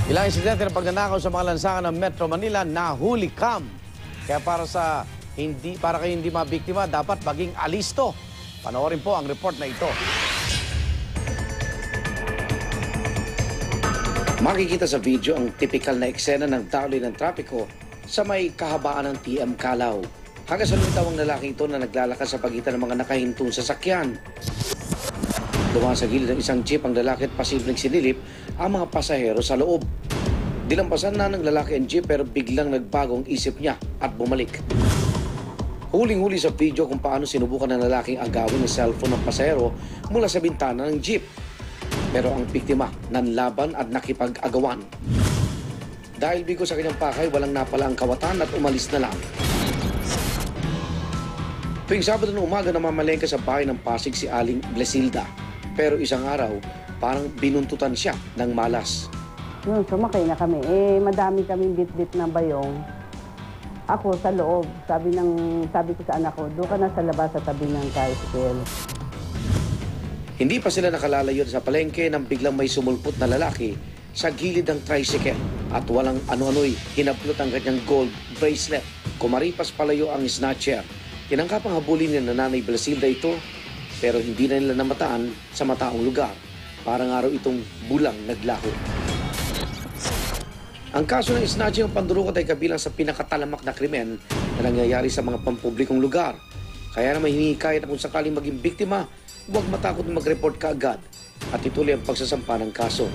Ilang insidente ng pagnanakaw sa mga lansangan ng Metro Manila nahuli kam. Kaya para kayo hindi mabiktima, dapat maging alisto. Panoorin po ang report na ito. Makikita sa video ang tipikal na eksena ng daloy ng trapiko sa may kahabaan ng TM Calao. Hanggang sa lumitaw ang lalaki ito na naglalakad sa pagitan ng mga nakahintong sasakyan. Dumaan sa gilid ng isang jeep ang lalaki at posibleng sinilip ang mga pasahero sa loob. Dilampasan na ng lalaki ang jeep pero biglang nagbago ang isip niya at bumalik. Huling-huli sa video kung paano sinubukan ng lalaking agawin ng cellphone ng pasahero mula sa bintana ng jeep. Pero ang biktima nanlaban at nakipag-agawan. Dahil bigo sa kanyang pakay, walang napala ang kawatan at umalis na lang. Tuwing Sabado ng umaga namamalengke sa bahay ng Pasig si Aling Blesilda. Pero isang araw, parang binuntutan siya ng malas. Yun, sumakay na kami. Madami kaming bit-bit na bayong. Ako sa loob, sabi ko sa anak ko, doon ka na sa labas sa tabi ng tricycle. Hindi pa sila nakalalayo sa palengke nang biglang may sumulpot na lalaki sa gilid ng tricycle at walang ano-ano'y hinaplot ang kanyang gold bracelet. Kumaripas palayo ang snatcher. Tinangkapang habulin ni Nanay Blesilda ito pero hindi na nila namataan sa mataong lugar. Parang araw itong bulang naglaho. Ang kaso ng snatching ang pandurukot ay kabilang sa pinakatalamak na krimen na nangyayari sa mga pampublikong lugar. Kaya naman hinihikayat na kung sakaling maging biktima, huwag matakot na mag-report kaagad at ituloy ang pagsasampa ng kaso.